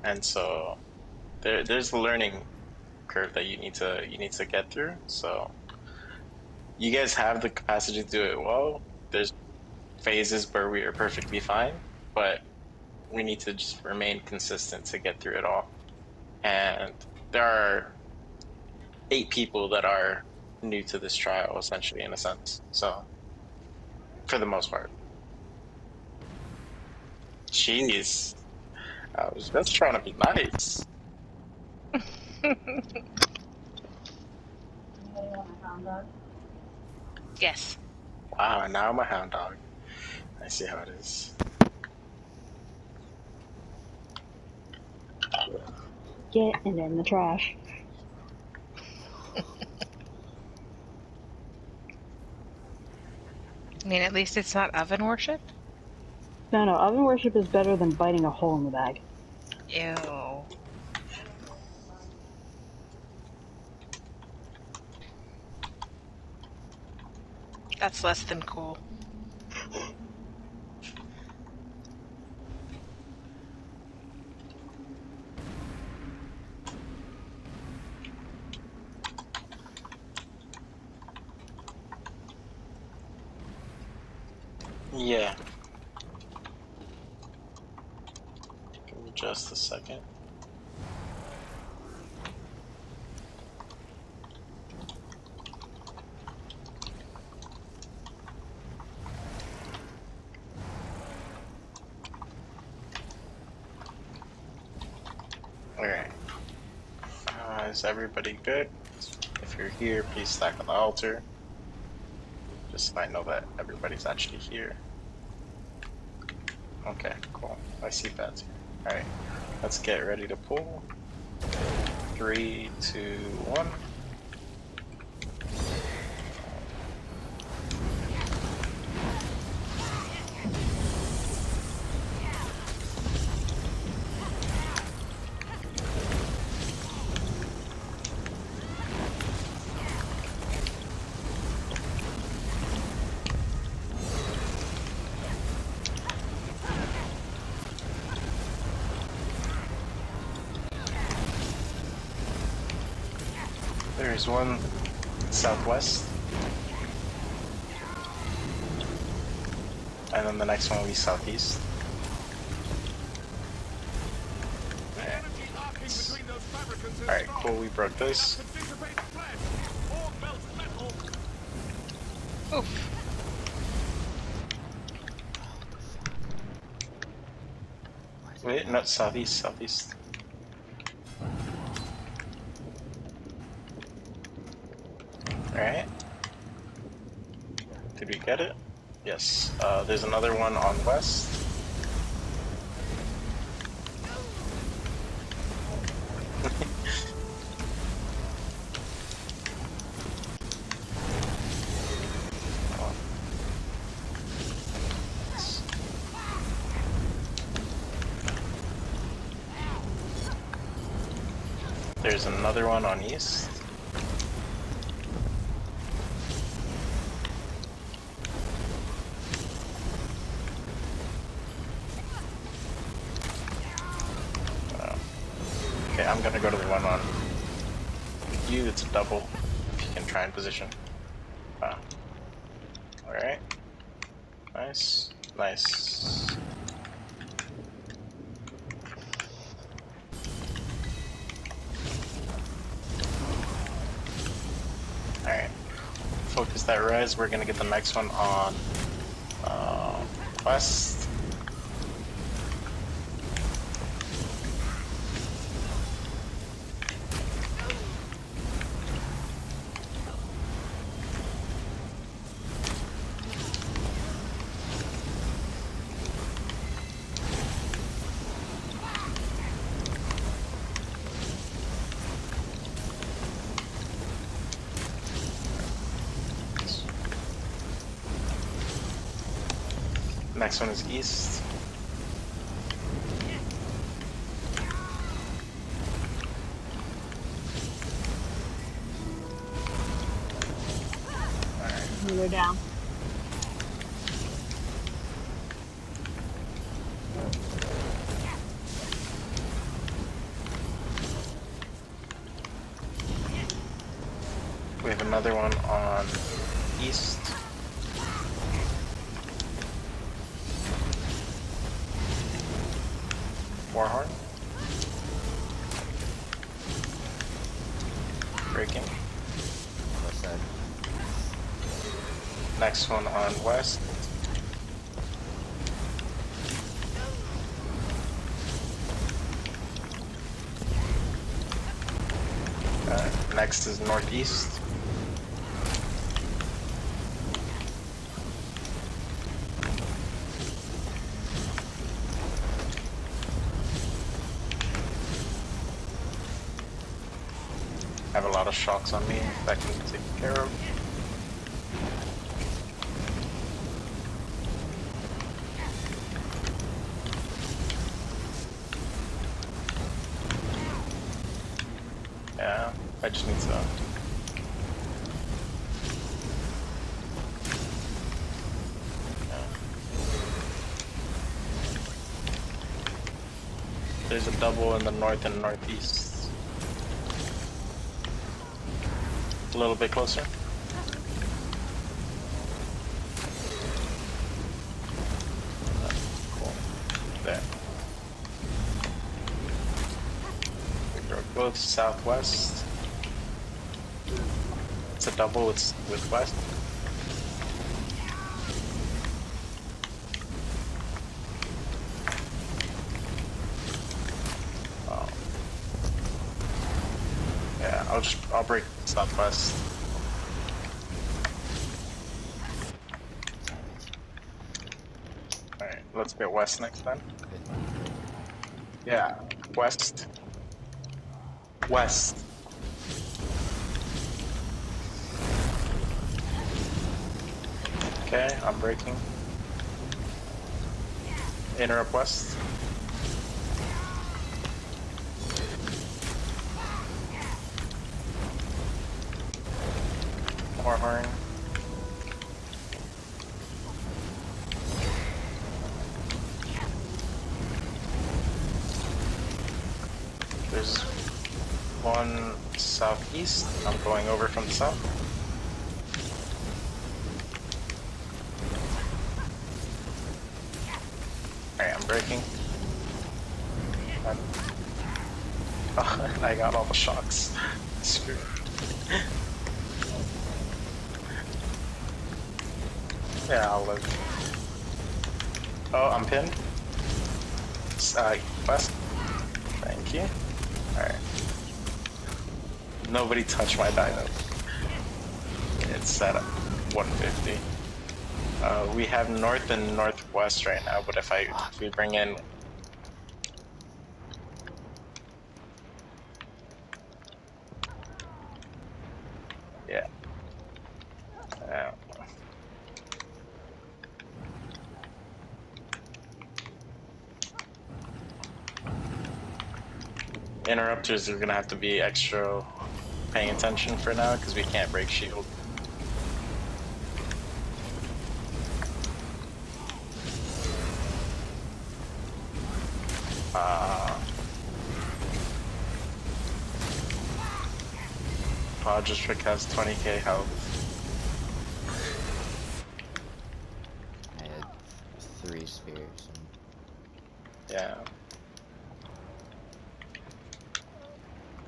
and so there's a learning curve that you need to get through. So you guys have the capacity to do it well. There's phases where we are perfectly fine, but we need to just remain consistent to get through it all. And there are 8 people that are new to this trial, essentially, in a sense. So, for the most part. Jeez. I was just trying to be nice. Yes. Wow, and now I'm a hound dog. I see how it is. Get it in the trash. I mean, at least it's not oven worship. No, oven worship is better than biting a hole in the bag. Ew. That's less than cool. Yeah. Give me just a second. Alright. Is everybody good? If you're here, please stack on the altar. Just so I know that everybody's actually here. Okay, cool. I see that. Alright, let's get ready to pull. 3, 2, 1. There's one southwest. And then the next one will be southeast. Alright, cool, we broke this. Oof. Wait, no, southeast. Alright. Did we get it? Yes. There's another one on west. There's another one on east. Okay, I'm gonna go to the one on you. It's a double. If you can try and position. Alright. Nice. Alright. Focus that res. We're gonna get the next one on west. Next one is east. They're down. another one on east. Warhorn. Breaking. West side. Next one on west. Next is northeast. I have a lot of shocks on me that can be taken care of. Yeah, I just need to. There's a double in the north and northeast. A little bit closer. Cool. There. They're both southwest. It's a double with west. Oh. Yeah, I'll break southwest. Alright, let's get west next then. Yeah, west. West. Okay, I'm breaking. Interrupt west. More horn. There's one southeast. I'm going over from the south. Alright, I'm breaking. Oh, I got all the shocks. Screw. Yeah, I'll live. Oh, I'm pinned. West. Thank you. Alright. Nobody touch my dino. It's set at 150. We have north and northwest right now, but if we bring in... Yeah. Interrupters are gonna have to be extra paying attention for now because we can't break shield. Podrick has 20k health. I had 3 spears. Yeah.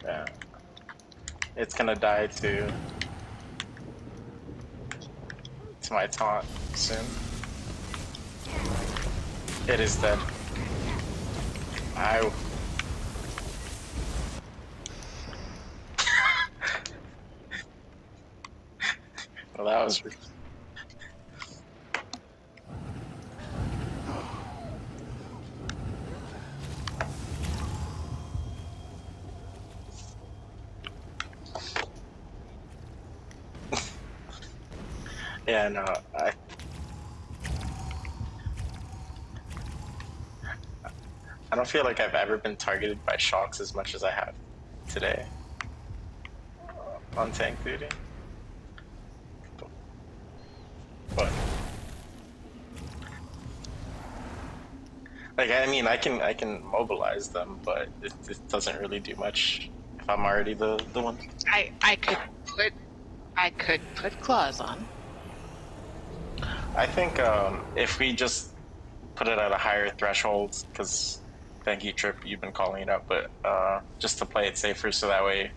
Yeah. It's gonna die to my taunt soon. It is dead. Ow. Well, that was... Yeah, no, I don't feel like I've ever been targeted by shocks as much as I have today on tank duty. But like, I mean, I can mobilize them, but it doesn't really do much if I'm already the one. I could put I could put claws on. I think if we just put it at a higher threshold, because thank you, Trip, you've been calling it out, but just to play it safer, so that way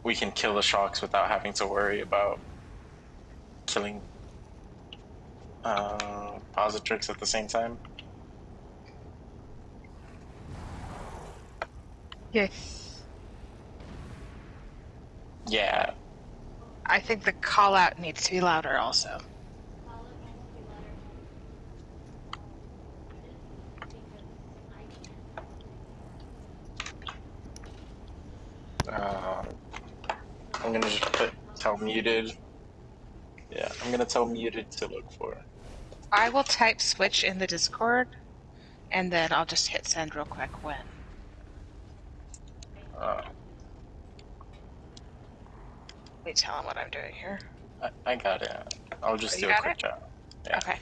we can kill the shocks without having to worry about killing positrix at the same time. Yes. Yeah. I think the call out needs to be louder also. I'm gonna just tell muted. Yeah, I'm gonna tell muted to look for. I will type switch in the Discord, and then I'll just hit send real quick when. Uh, Let me tell him what I'm doing here. I got it. I'll just You do a got quick it? job. Yeah. Okay.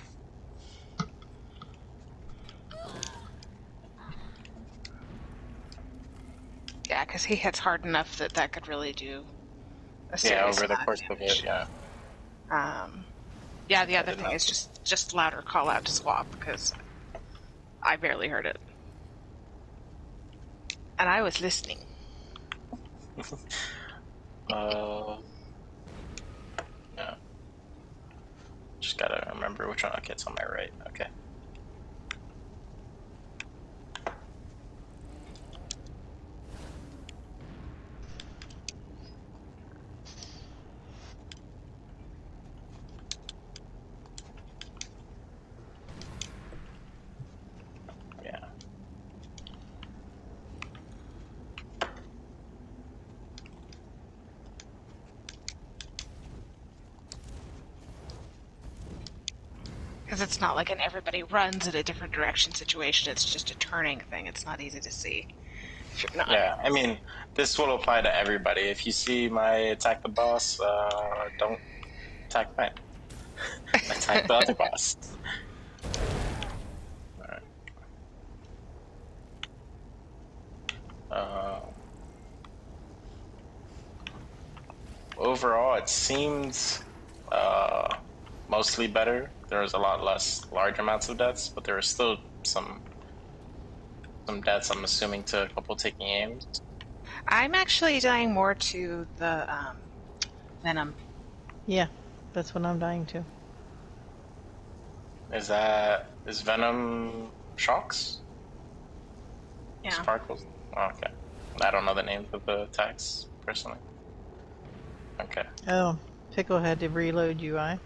Yeah, because he hits hard enough that that could really do a Yeah, serious over the amount of course of it, damage. yeah. Yeah, the I other did thing not. is just louder call out to swap because I barely heard it, and I was listening. Yeah. Just gotta remember which one. Okay, it's on my right. Okay. Yeah. Because it's not like an everybody runs in a different direction situation. It's just a turning thing. It's not easy to see if you're not. Yeah, I mean, this will apply to everybody. If you see my attack the boss, don't attack mine. Attack the other boss. Alright. Overall, it seemed mostly better. There was a lot less large amounts of deaths, but there were still some deaths. I'm assuming to a couple taking aims. I'm actually dying more to the venom. Yeah, that's what I'm dying to. Is Venom shocks? Yeah. Sparkles? Oh, okay. I don't know the names of the attacks personally. Okay. Oh, Pickle had to reload UI.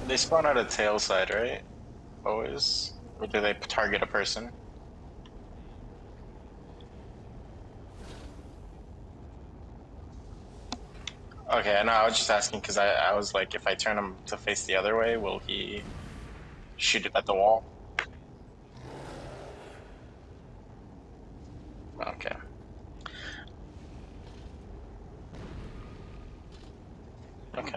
They spawn out of tail side, right? Always? Or do they target a person? Okay, no, I was just asking because I was like, if I turn him to face the other way, will he shoot it at the wall? Okay. Okay.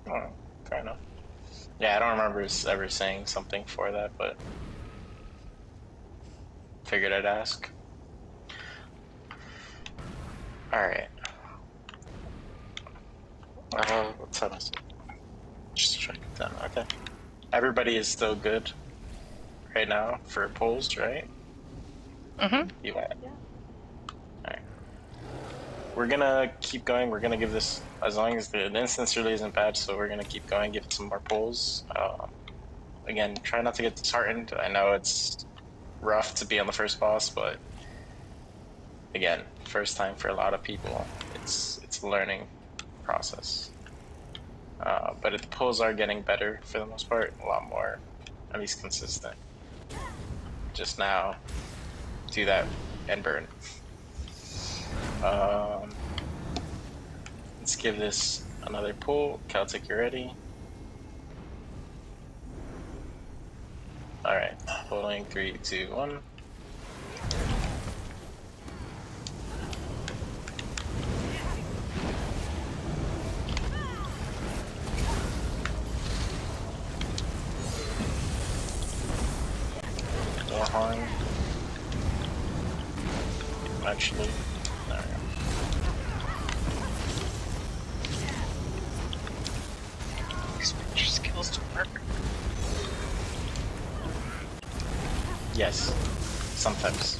Oh, fair enough. Yeah, I don't remember ever saying something for that, but figured I'd ask. Alright. What's that? Just check it down. Okay. Everybody is still good right now for pulls, right? Mm-hmm. You Alright. We're gonna keep going. We're gonna give this, as long as the instance really isn't bad, so we're gonna keep going, give it some more pulls. Again, try not to get disheartened. I know it's rough to be on the first boss, but again, first time for a lot of people. It's a learning process. But the pulls are getting better for the most part, a lot more, at least consistent. just now do that and burn. Let's give this another pull. Celtic, you ready? Alright, pulling 3, 2, 1. Warhorn. Actually, there we go. Expect your skills to work. Yes, sometimes.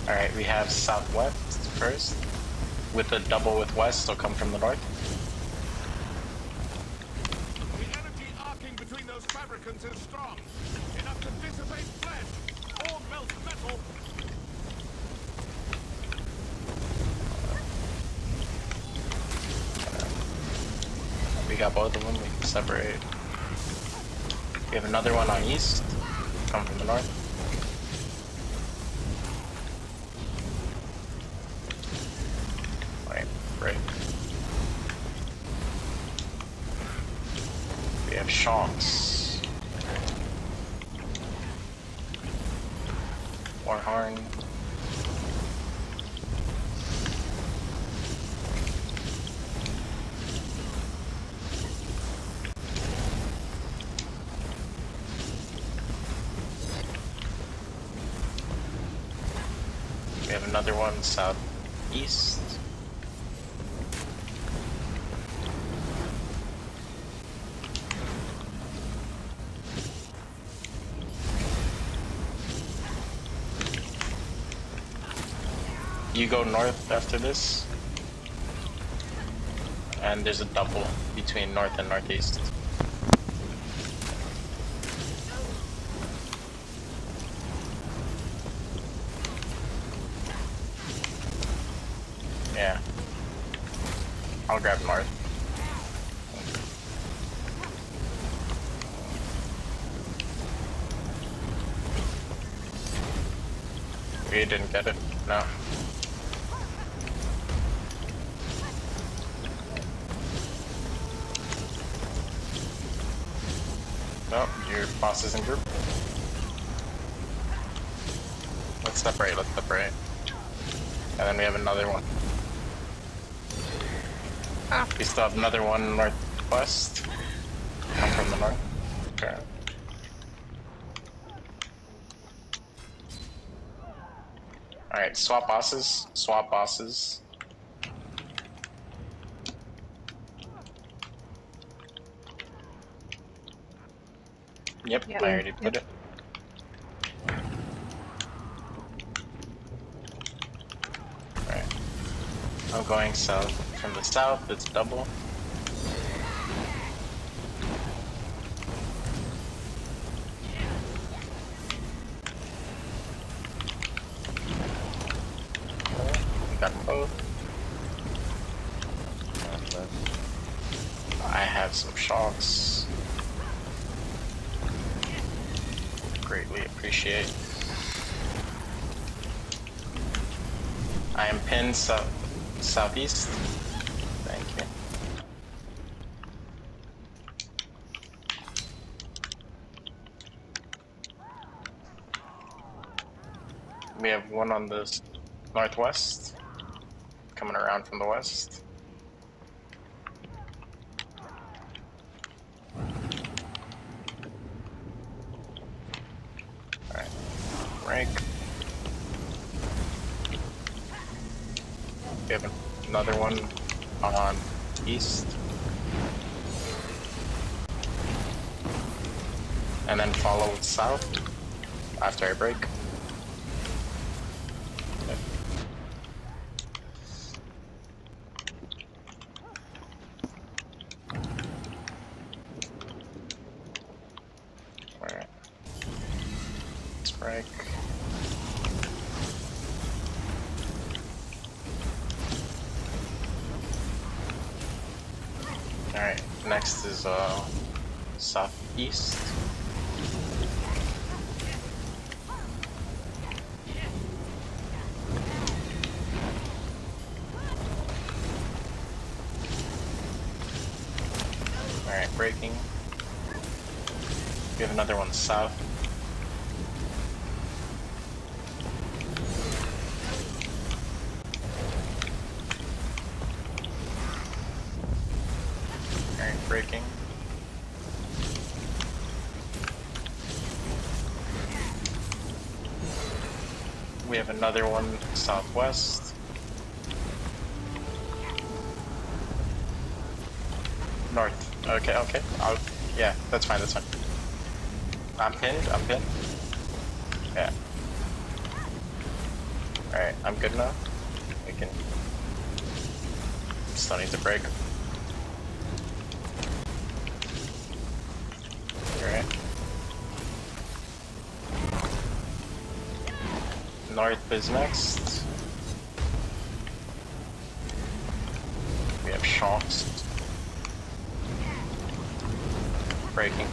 Alright, we have southwest first. With a double with west, they'll come from the north. The energy arcing between those fabricants is strong. Enough to dissipate flesh or melt metal. We got both of them, we can separate. We have another one on east, come from the north. Right, break. We have shocks. Warhorn. We have another one southeast. You go north after this, and there's a double between north and northeast. Yeah. I'll grab north. We didn't get it. No. No, your boss is in group. Let's separate, let's separate. And then we have another one. We still have another one northwest. Come from the north. Okay. Alright, swap bosses. Swap bosses. Yep, Yep. I already put it. Alright. I'm going south from the south, it's double. We got them both. Northwest. I have some shocks. Greatly appreciate. I am pinned southeast. Thank you. We have one on the northwest, coming around from the west. Alright, rank. We have another one on east. And then follow south after I break. Yep. Alright. Let's break. Alright, next is southeast. Alright, breaking. We have another one south. Alright, breaking. We have another one southwest. North. Okay, okay. Yeah, that's fine, that's fine. I'm pinned, I'm pinned. Yeah. Alright, I'm good now. We can... Still need to break. Alright. North is next. We have shocks. Breaking.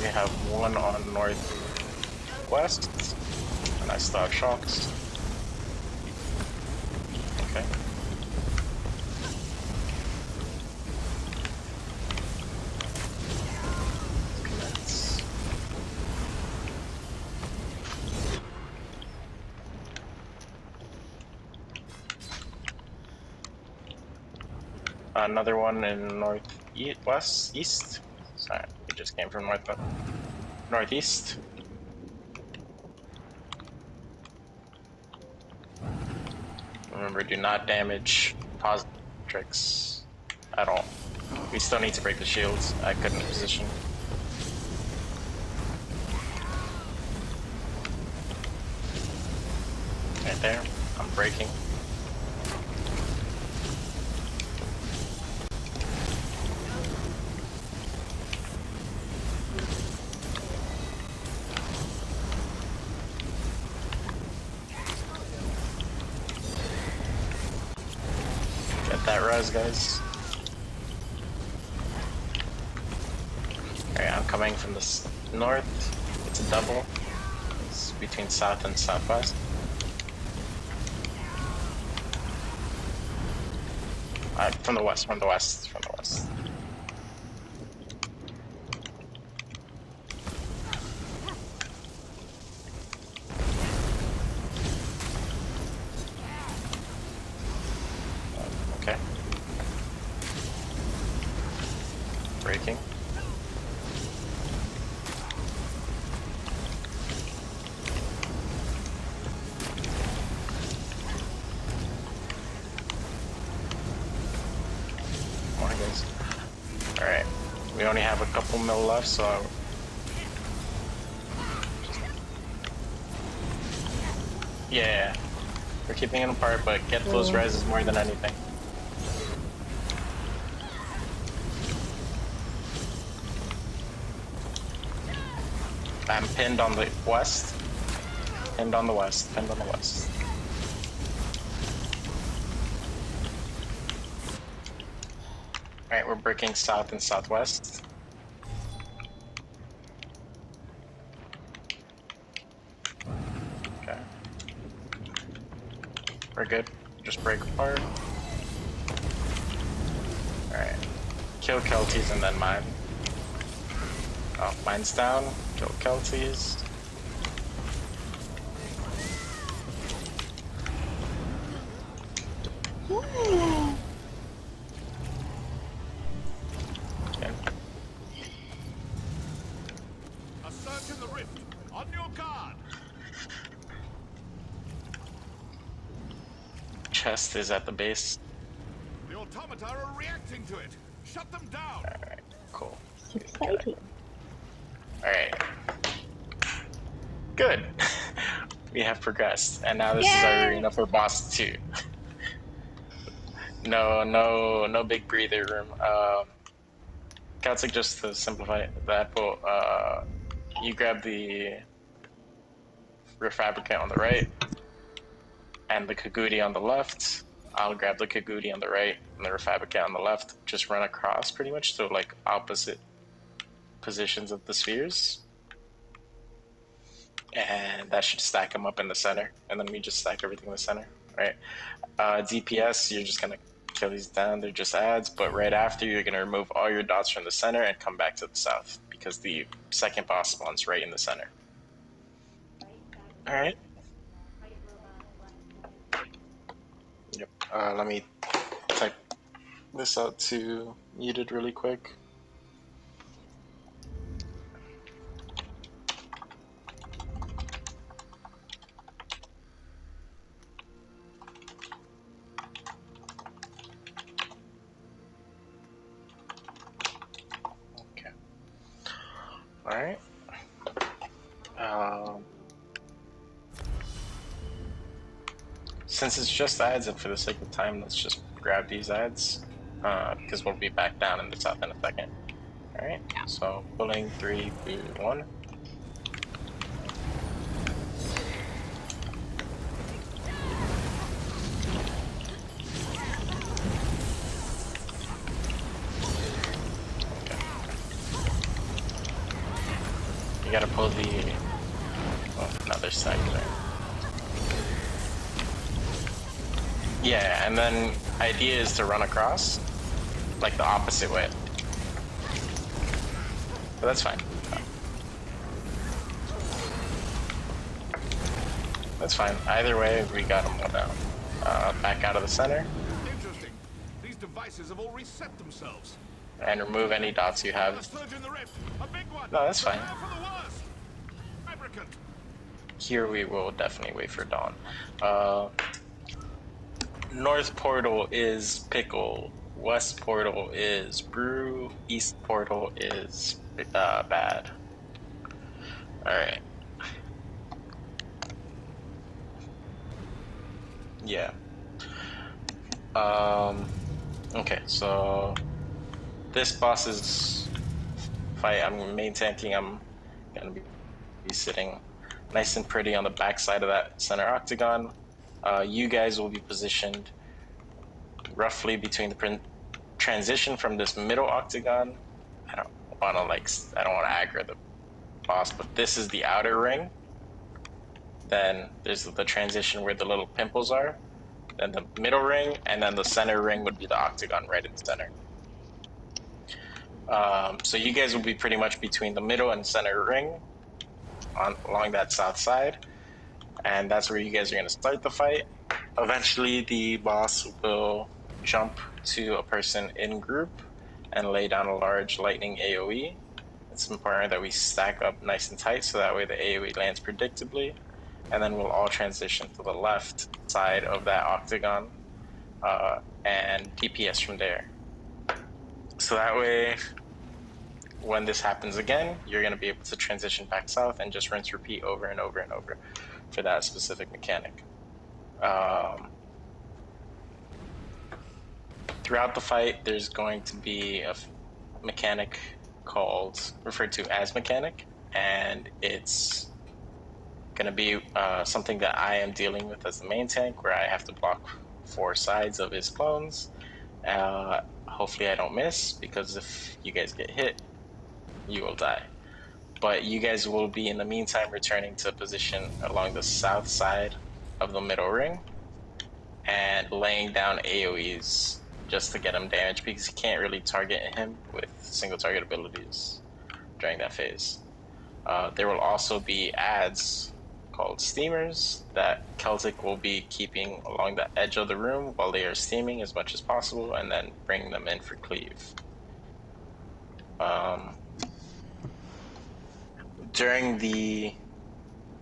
We have one on northwest, and I still have shocks. Okay. Commence. Another one in east. Sorry, we just came from northeast. Remember, do not damage positive tricks at all. We still need to break the shields. I couldn't position. Right there. I'm breaking. Get that res, guys. Alright, I'm coming from the north. It's a double. It's between south and southwest. From the west, from the west, from the west. Okay. Breaking. Come on, guys. Alright. We only have a couple mil left, so... Yeah. We're keeping it apart, but get those rises more than anything. I'm pinned on the west. Pinned on the west. Pinned on the west. Alright, we're breaking south and southwest. Okay. We're good. Just break apart. Alright. Kill Kelties and then mine. Oh, mine's down. Kill Kelties. Okay. A search in the rift. On your guard. Chest is at the base. The automata are reacting to it. Shut them down. Alright, cool. It's exciting. Alright. Good. We have progressed. And now this is our arena for boss 2. No big breather room. Celtic, just to simplify that, but you grab the Refabricant on the right and the Kagudi on the left. I'll grab the Kagudi on the right and the Refabricant on the left. Just run across pretty much, so like opposite positions of the spheres. and that should stack them up in the center, and then we just stack everything in the center, right? DPS, you're just gonna kill these down, they're just adds, but right after you're gonna remove all your dots from the center and come back to the south, because the second boss spawns right in the center. Alright. Yep. Let me type this out to muted really quick. Okay. Alright. Since it's just ads, and for the sake of time, let's just grab these ads, because we'll be back down in the south in a second. Alright, so pulling 3, 2, 1. Okay. You gotta pull the... Oh, another side there. Yeah, and then idea is to run across, like the opposite way. But that's fine. That's fine. Either way, we got them all down. Back out of the center. Interesting. These devices have all reset themselves. And remove any dots you A have. surge in the rift. A big one. No, that's fine. Prepare for the worst. Fabricant. Here we will definitely wait for dawn. North portal is pickle. West portal is brew. East portal is bad. Alright. Yeah. Okay, so this boss's fight, I'm main tanking. I'm gonna be sitting nice and pretty on the back side of that center octagon. You guys will be positioned roughly between the transition from this middle octagon. I don't want to aggro the boss, but this is the outer ring. Then there's the transition where the little pimples are. Then the middle ring, and then the center ring would be the octagon right in the center. So you guys will be pretty much between the middle and center ring along that south side. And that's where you guys are going to start the fight. Eventually, the boss will jump to a person in group and lay down a large lightning AoE. It's important that we stack up nice and tight so that way the AoE lands predictably. And then we'll all transition to the left side of that octagon and DPS from there. So that way, when this happens again, you're going to be able to transition back south and just rinse repeat over and over and over for that specific mechanic. Throughout the fight, there's going to be a mechanic referred to as mechanic, and it's going to be something that I am dealing with as the main tank, where I have to block 4 sides of his clones. Hopefully I don't miss, because if you guys get hit, you will die. But you guys will be, in the meantime, returning to position along the south side of the middle ring and laying down AoEs just to get him damage, because you can't really target him with single target abilities during that phase. There will also be ads called steamers that Celtic will be keeping along the edge of the room while they are steaming as much as possible, and then bring them in for cleave. During the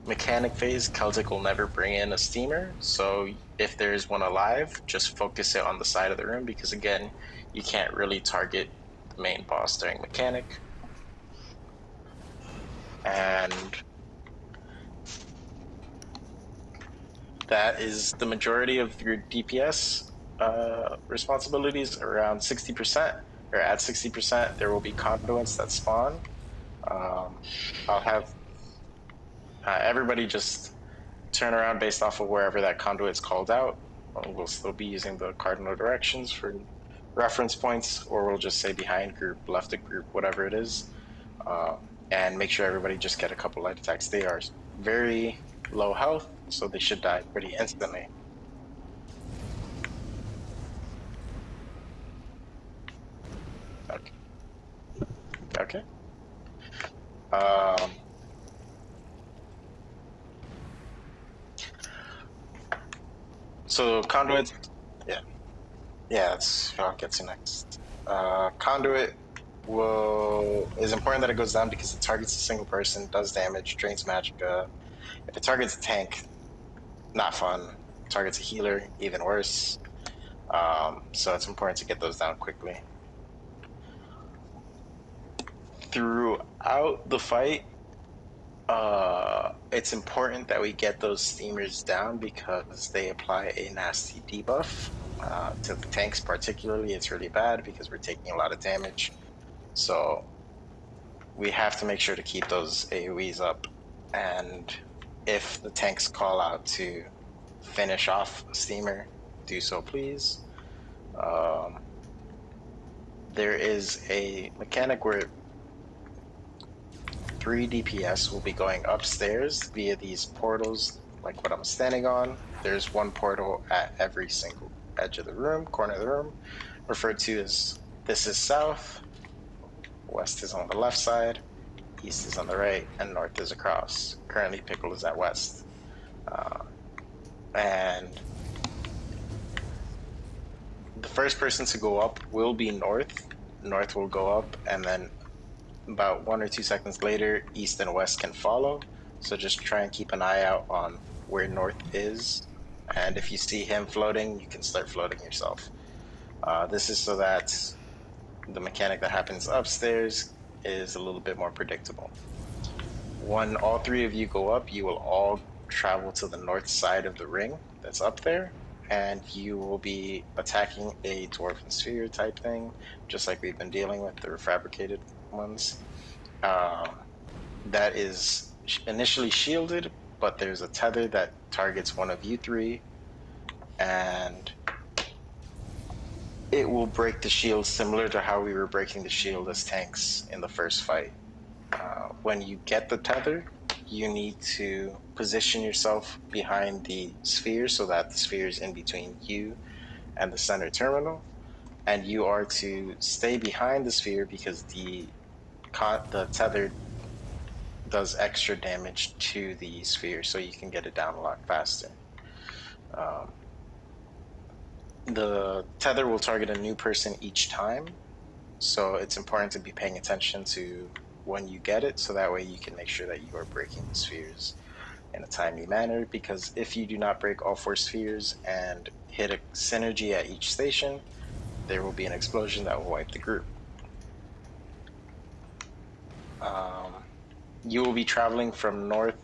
mechanic phase, Celtic will never bring in a steamer, so if there's one alive, just focus it on the side of the room, because again, you can't really target the main boss during mechanic. And that is the majority of your DPS responsibilities, around 60%, or at 60%. There will be conduits that spawn. I'll have everybody just turn around based off of wherever that conduit's called out. We'll still be using the cardinal directions for reference points, or we'll just say behind group, left of group, whatever it is. And make sure everybody just get a couple light attacks. They are very low health, so they should die pretty instantly. Okay. Okay. Um, so conduit, yeah, yeah, that's what I'll get to next. Conduit is important that it goes down because it targets a single person, does damage, drains magicka. If it targets a tank, not fun. Targets a healer, even worse. So it's important to get those down quickly. Throughout the fight, it's important that we get those steamers down because they apply a nasty debuff to the tanks. Particularly, it's really bad because we're taking a lot of damage. So we have to make sure to keep those AoEs up. And if the tanks call out to finish off a steamer, do so please. There is a mechanic where 3 DPS will be going upstairs via these portals, like what I'm standing on. There's one portal at every single edge of the room, corner of the room, referred to as this is south, west is on the left side, east is on the right, and north is across. Currently, Pickle is at west. And the first person to go up will be north. North will go up, and then about 1 or 2 seconds later, east and west can follow. So just try and keep an eye out on where north is. And if you see him floating, you can start floating yourself. This is so that the mechanic that happens upstairs is a little bit more predictable. When all 3 of you go up, you will all travel to the north side of the ring that's up there, and you will be attacking a dwarven sphere type thing, just like we've been dealing with the refabricated ones. That is initially shielded, but there's a tether that targets one of you 3, and it will break the shield similar to how we were breaking the shield as tanks in the first fight. When you get the tether, you need to position yourself behind the sphere so that the sphere is in between you and the center terminal, and you are to stay behind the sphere because the tether does extra damage to the sphere, so you can get it down a lot faster. The tether will target a new person each time, so it's important to be paying attention to when you get it, so that way you can make sure that you are breaking the spheres in a timely manner, because if you do not break all 4 spheres and hit a synergy at each station, there will be an explosion that will wipe the group. You will be traveling from north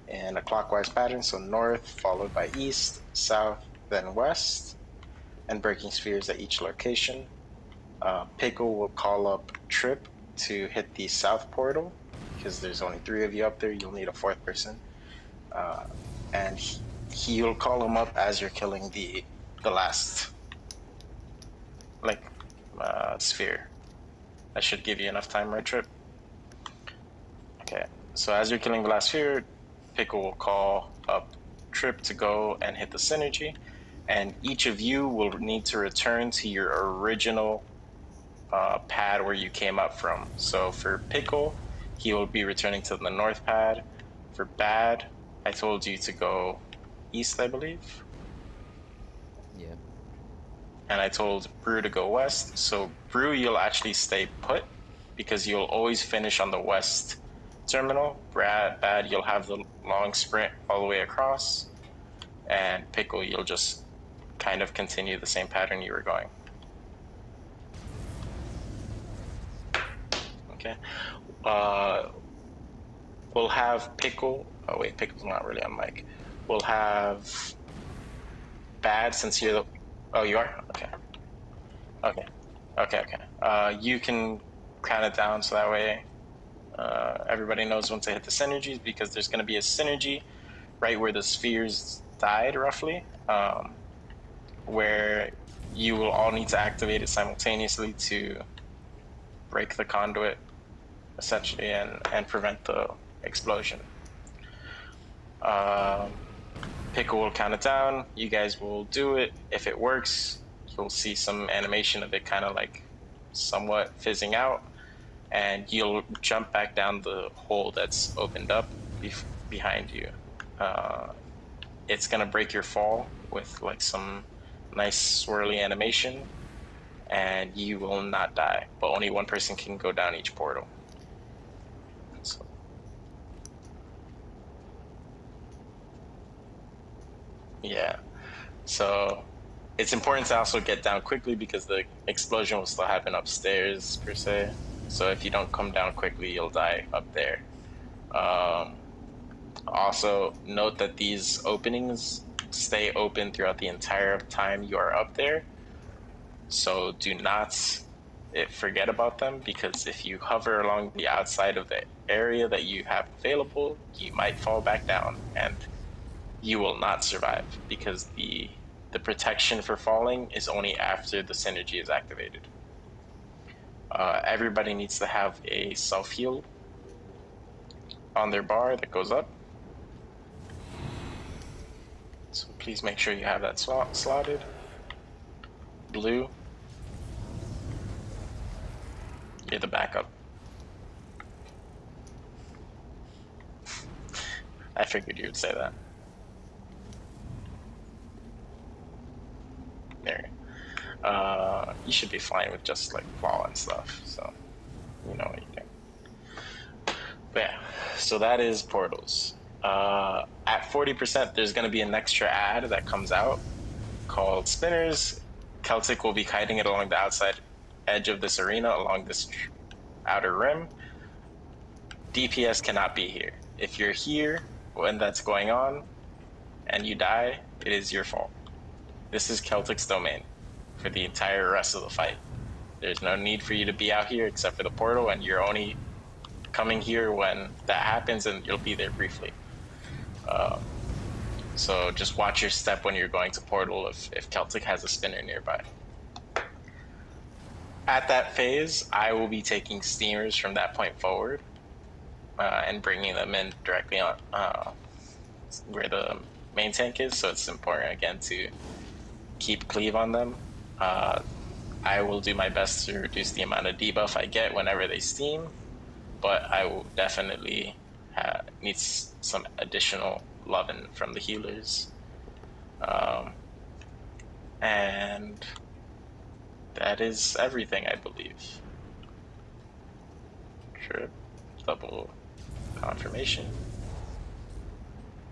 in a clockwise pattern, so north followed by east, south, then west, and breaking spheres at each location. Pickle will call up Trip to hit the south portal, because there's only 3 of you up there, you'll need a 4th person. And he'll call him up as you're killing the last sphere. That should give you enough time, right, Trip? Okay, so as you're killing the last sphere, Pickle will call up Trip to go and hit the synergy, and each of you will need to return to your original pad where you came up from. So for Pickle, he will be returning to the north pad. For Bad, I told you to go east, I believe. Yeah. And I told Brew to go west. So Brew, you'll actually stay put because you'll always finish on the west terminal. Bad, you'll have the long sprint all the way across. And Pickle, you'll just kind of continue the same pattern you were going. Okay. We'll have Pickle. Oh wait, Pickle's not really on mic. We'll have Bad, since you're the. Oh, you are? Okay. Okay. You can count it down so that way everybody knows when to hit the synergies, because there's going to be a synergy right where the spheres died, roughly, where you will all need to activate it simultaneously to break the conduit, essentially, and prevent the explosion. Pickle will count it down. You guys will do it. If it works, you'll see some animation of it kind of like somewhat fizzing out, and you'll jump back down the hole that's opened up behind you. It's gonna break your fall with like some nice swirly animation, and you will not die, but only one person can go down each portal. So. Yeah, so it's important to also get down quickly because the explosion will still happen upstairs per se. So if you don't come down quickly, you'll die up there. Also, note that these openings stay open throughout the entire time you are up there. So do not forget about them, because if you hover along the outside of the area that you have available, you might fall back down and you will not survive, because the protection for falling is only after the synergy is activated. Everybody needs to have a self-heal on their bar that goes up. So please make sure you have that slotted. Blue, you're the backup. I figured you would say that. There. You should be fine with just like claw and stuff, so you know what you do. But yeah, so that is portals. At 40%, there's going to be an extra ad that comes out called Spinners. Celtic will be kiting it along the outside edge of this arena, along this outer rim. DPS cannot be here. If you're here when that's going on and you die, it is your fault. This is Celtic's domain for the entire rest of the fight. There's no need for you to be out here except for the portal, and you're only coming here when that happens, and you'll be there briefly. So just watch your step when you're going to portal if Celtic has a spinner nearby. At that phase, I will be taking steamers from that point forward and bringing them in directly on where the main tank is, so it's important again to keep cleave on them. I will do my best to reduce the amount of debuff I get whenever they steam, but I will definitely need some additional loving from the healers. And that is everything, I believe. Sure, double confirmation.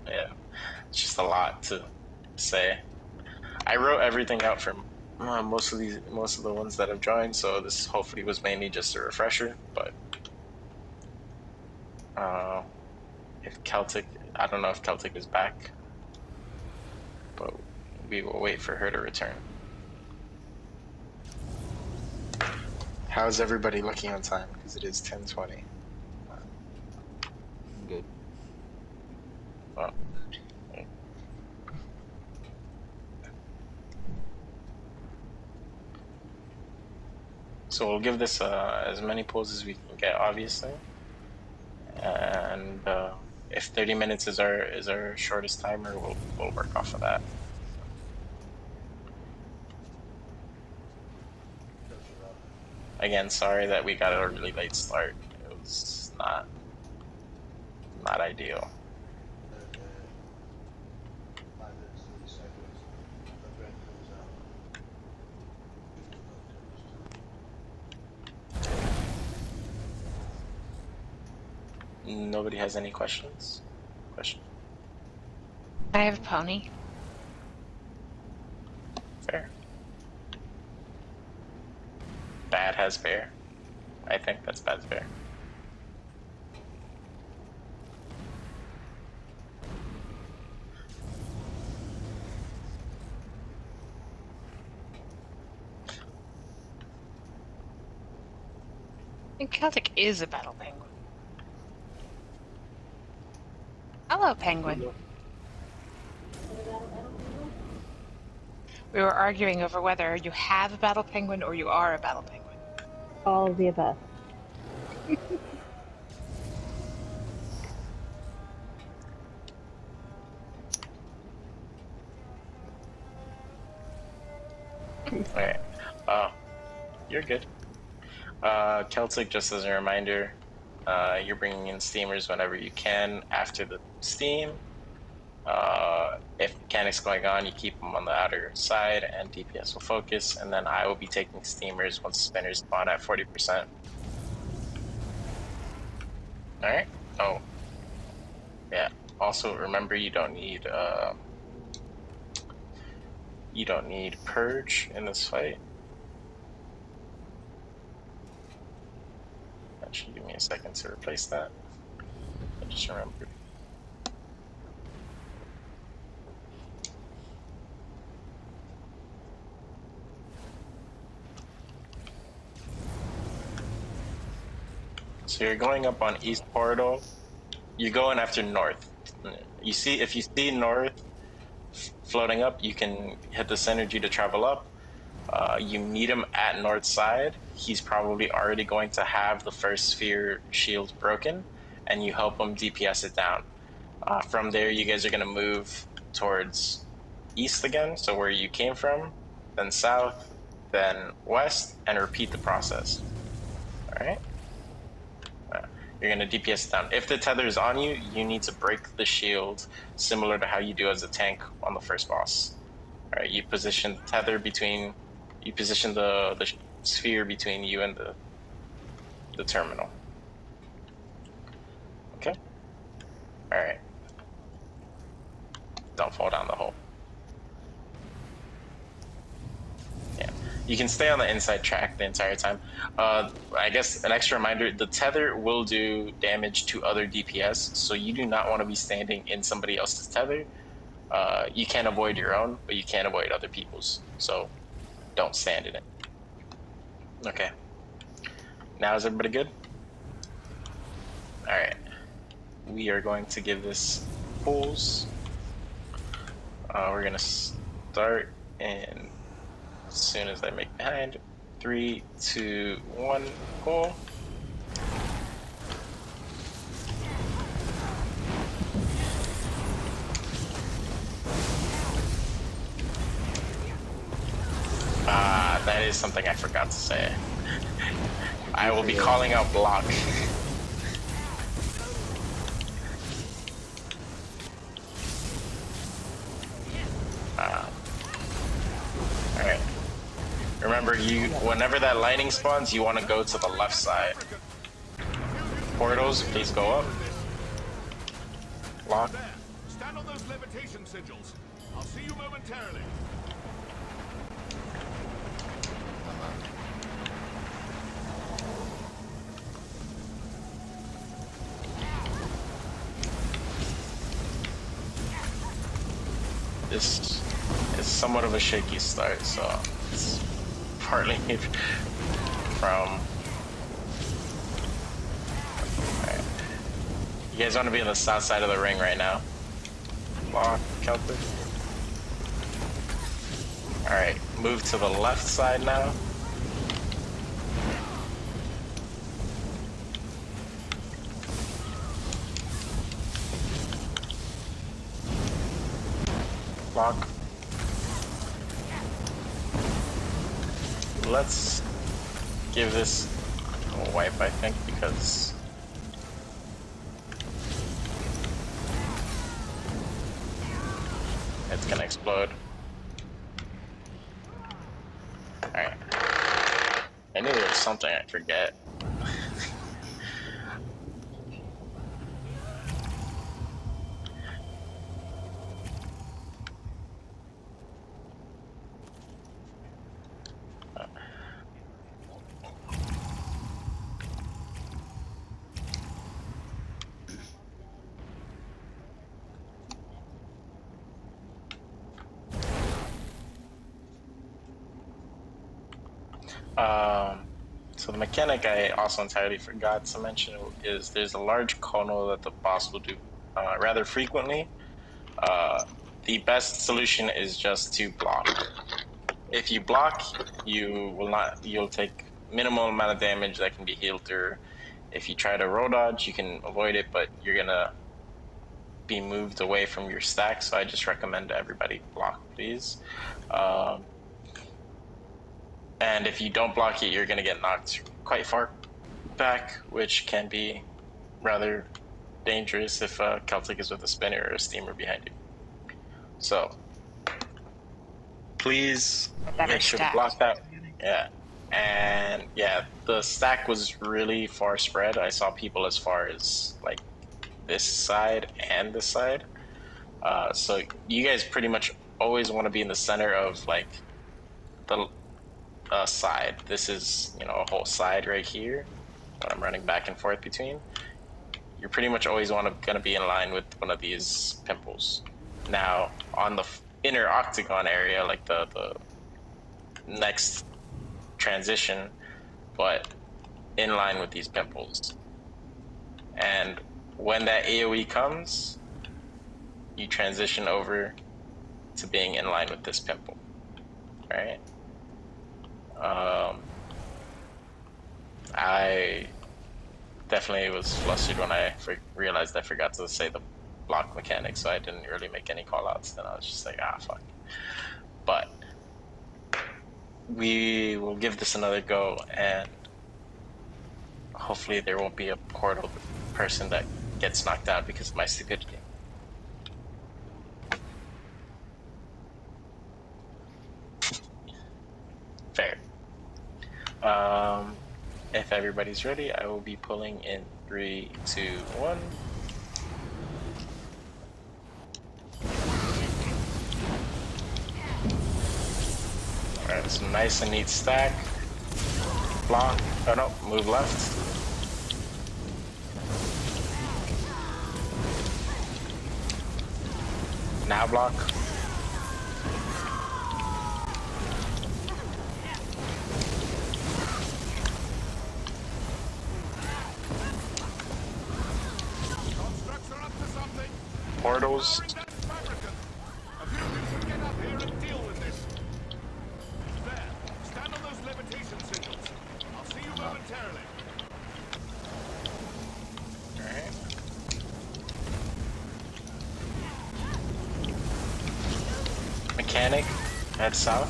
Yeah, it's just a lot to say. I wrote everything out from most of the ones that have joined, so this hopefully was mainly just a refresher. But if Celtic, I don't know if Celtic is back, but we will wait for her to return. How's everybody looking on time? Because it is 10:20. Good. Well, so we'll give this as many pulls as we can get, obviously, and if 30 minutes is our shortest timer, we'll work off of that. Again, sorry that we got a really late start. It was not ideal. Nobody has any questions? I have a pony. Fair. Bad has bear. I think that's bad's bear. I think Celtic is a battle penguin. Hello, penguin. We were arguing over whether you have a battle penguin or you are a battle penguin. All of the above. Alright. You're good. Celtic, just as a reminder, you're bringing in steamers whenever you can after the steam. If mechanic's going on, you keep them on the outer side, and DPS will focus, and then I will be taking steamers once spinners spawn at 40%. Alright? Oh. Yeah. Also, remember you don't need Purge in this fight. Actually, give me a second to replace that. I just remembered. So you're going up on East Portal. You're going after North. If you see North floating up, you can hit the synergy to travel up. You meet him at North side. He's probably already going to have the first sphere shield broken, and you help him DPS it down. From there, you guys are going to move towards east again, so where you came from, then south, then west, and repeat the process. All right? You're going to DPS it down. If the tether is on you, you need to break the shield, similar to how you do as a tank on the first boss. All right, you position the tether between, you position the sphere between you and the terminal. Okay? All right. Don't fall down the hole. Yeah. You can stay on the inside track the entire time. I guess an extra reminder, the tether will do damage to other DPS, so you do not want to be standing in somebody else's tether. You can't avoid your own, but you can't avoid other people's, so don't stand in it. Okay. Now is everybody good? Alright. We are going to give this pulls. We're going to start in as soon as I make behind. 3, 2, 1, pull. That is something I forgot to say. I will be calling out block. Alright. Remember, whenever that lightning spawns, you want to go to the left side. Portals, please go up. Block. There. Stand on those levitation sigils. I'll see you momentarily. This is somewhat of a shaky start, so it's partly from... Alright. You guys want to be on the south side of the ring right now. Block, Celtic. Alright, move to the left side now. Block. Let's give this a wipe, I think, because it's gonna explode. Alright. I knew there was something I forget. So the mechanic I also entirely forgot to mention is there's a large conal that the boss will do rather frequently. The best solution is just to block. If you block, you'll take minimal amount of damage that can be healed through. If you try to roll dodge, you can avoid it, but you're gonna be moved away from your stack, so I just recommend everybody block, please. And if you don't block it, you're going to get knocked quite far back, which can be rather dangerous if Celtic is with a spinner or a steamer behind you. So please Better make sure to stack. block that. Yeah. And yeah, the stack was really far spread. I saw people as far as like this side and this side. So you guys pretty much always want to be in the center of like the side. This is, you know, a whole side right here that I'm running back and forth between. You're pretty much always going to be in line with one of these pimples. Now, on the inner octagon area, like the next transition, but in line with these pimples. And when that AoE comes, you transition over to being in line with this pimple, right? I definitely was flustered when I realized I forgot to say the block mechanic, so I didn't really make any callouts. Then I was just like, fuck. But we will give this another go, and hopefully there won't be a portal person that gets knocked out because of my stupidity. Fair. If everybody's ready, I will be pulling in 3, 2, 1. Alright, so nice and neat stack. Block. Oh no, move left. Now block. Constructs are up to something. Portals. Powering that fabricant. A few of you should get up here and deal with this. There. Stand on those levitation signals. I'll see you momentarily. Alright. Mechanic. Head south.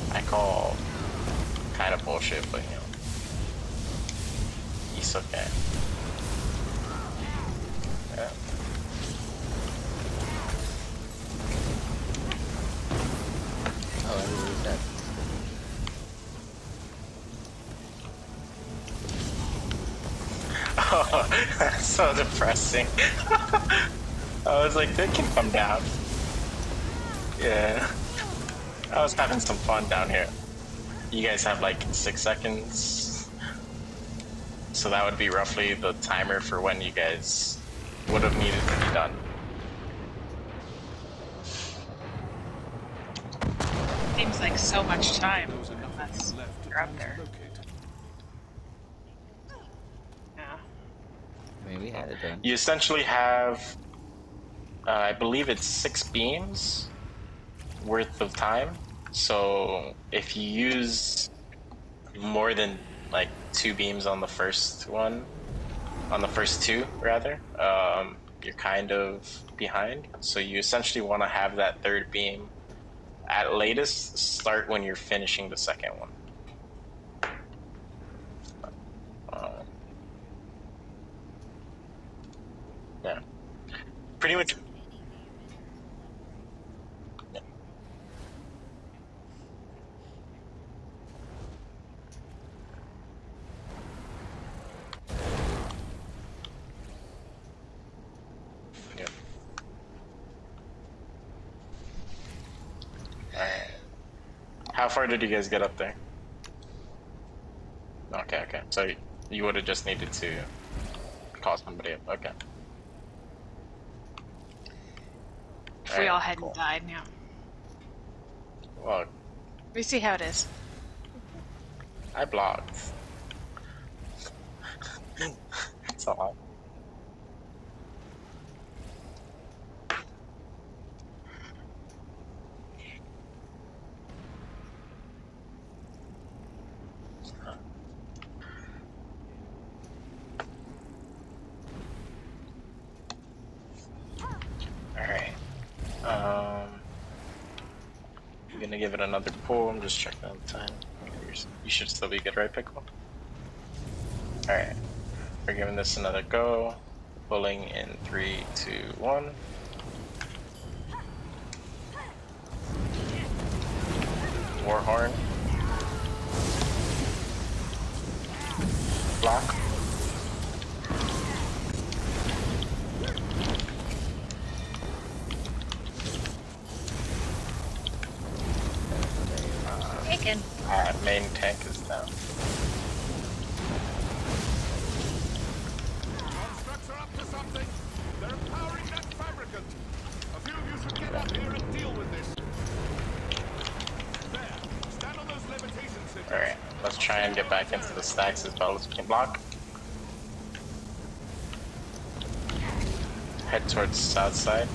I call kind of bullshit, but you know, it's okay. Yeah. Oh, everybody's dead. Oh, that's so depressing. I was like, they can come down. Yeah. I was having some fun down here. You guys have like 6 seconds. So that would be roughly the timer for when you guys would have needed to be done. Seems like so much time. Those enough Unless left to you're up there. translocate. Yeah. I mean, we had it done. You essentially have, I believe it's 6 beams worth of time. So if you use more than like 2 beams on the first one, on the first 2 rather, you're kind of behind. So you essentially want to have that 3rd beam at latest start when you're finishing the 2nd one. Yeah, pretty much. Yeah. Yep. Alright. How far did you guys get up there? Okay, okay. So you would have just needed to call somebody up. Okay. If we all Alright, hadn't cool. died now. Well, We see how it is. I blocked. It's a lot. gonna give it another pull. I'm just checking on the time. You should still be good, right, Pickle? Alright. We're giving this another go. Pulling in 3, 2, 1. Warhorn. Block. Taken. Main tank is down. Constructs are up to something. They're empowering that fabricant. A few of you should get up here and deal with this. There. Stand on those levitation signals. Alright, let's try and get back into the stacks as well as we can block. Head towards south side.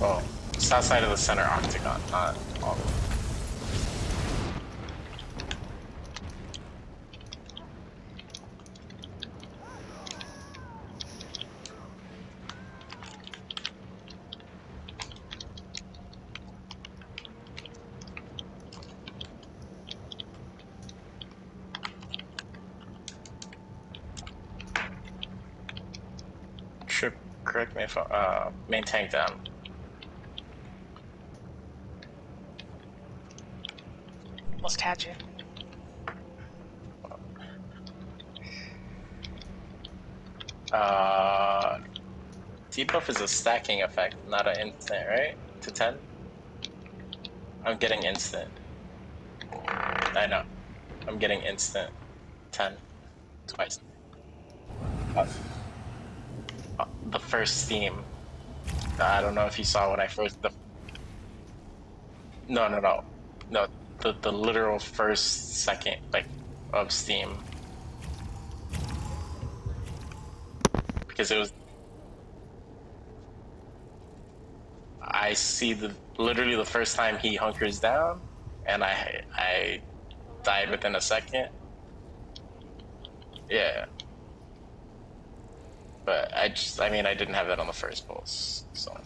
Oh, south side of the center octagon, not all the way. Trip, correct me if main tank down. Almost had you. Debuff is a stacking effect, not an instant, right? To 10? I'm getting instant. I know. I'm getting instant 10. Twice. The first Steam. I don't know if you saw when I first... No. No, the literal first second, like, of Steam. Because it was... I see literally the first time he hunkers down, and I died within a second. Yeah. But I didn't have that on the first pulse, so.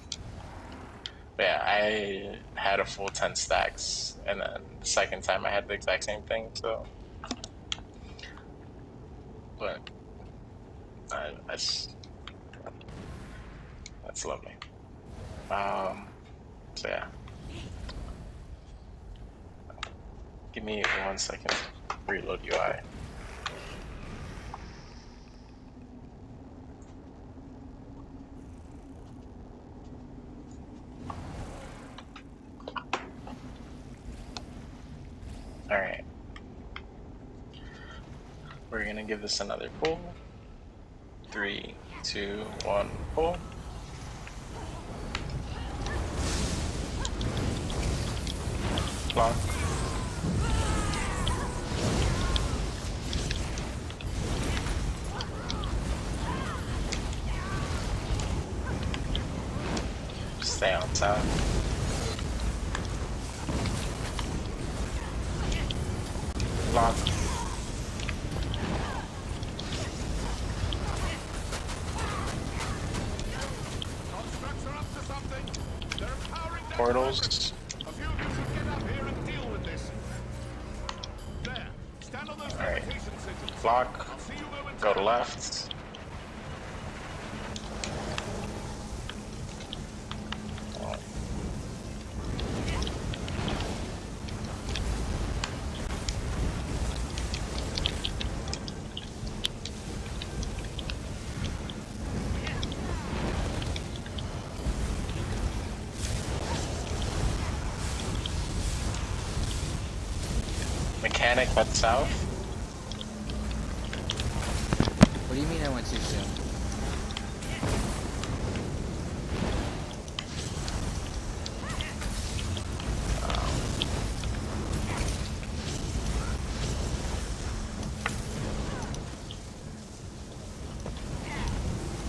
But yeah, I had a full 10 stacks, and then the second time I had the exact same thing, so. But, that's lovely. So yeah. Give me 1 second to reload UI. Alright. We're gonna give this another pull. 3, 2, 1, pull. Block. Stay on top. Block. Constructs are up to something. They're empowering that Portals. fabricant. A few of you should get up here and deal with this. There. Stand on those Alright. levitation signals. Block. I'll see you momentarily. Go to left. Mechanic head south. What do you mean I went too soon?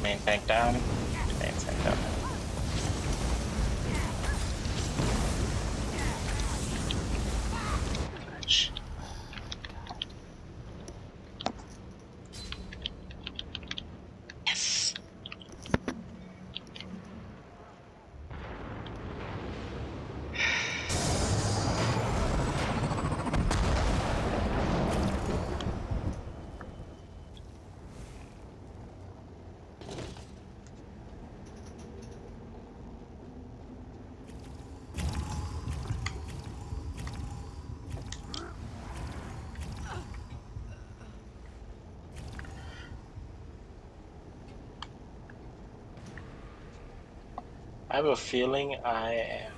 Main tank down. Main tank down. I have a feeling I am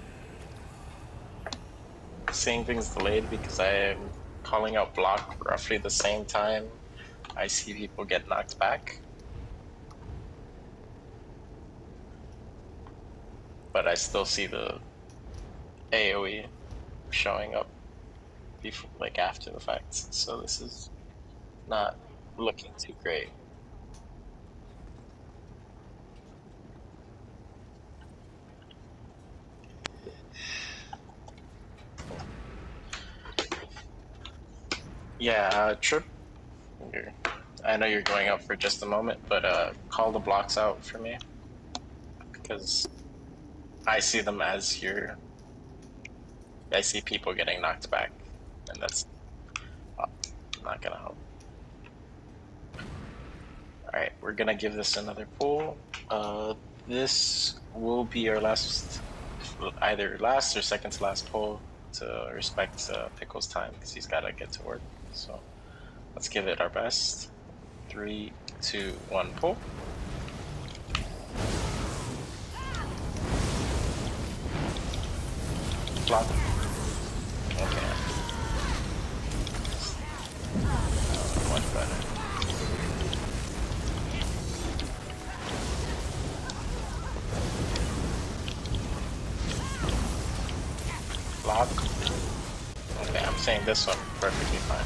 seeing things delayed because I am calling out block roughly the same time I see people get knocked back. But I still see the AoE showing up before, like after the fact. So this is not looking too great. Yeah, Trip, I know you're going up for just a moment, but call the blocks out for me because I see them as I see people getting knocked back, and that's not gonna help. All right, we're gonna give this another pull. This will be our last, either last or second to last pull to respect Pickle's time because he's gotta get to work. So let's give it our best. 3, 2, 1, pull. Block. Okay. Much better. Block. Okay, I'm saying this one perfectly fine.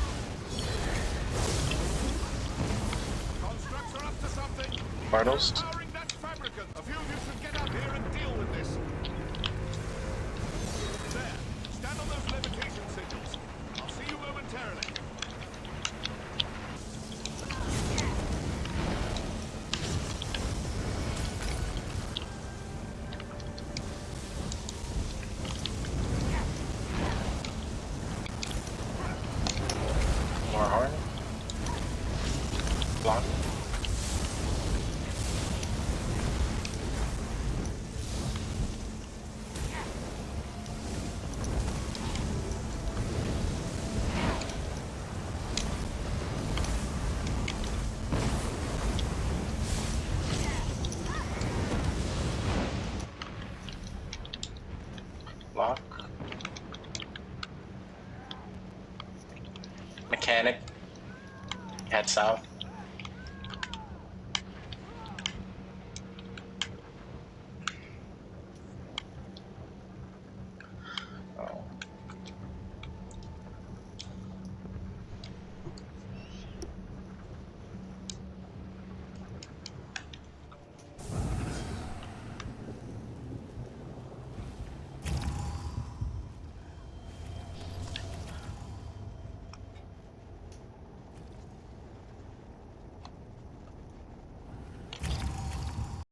Constructs are up to something. Bartles. Powering that fabricant. A few of you should get up here and deal with this. There. Stand on those levitation signals. I'll see you momentarily. More horn. Block. Block. Mechanic. Head south.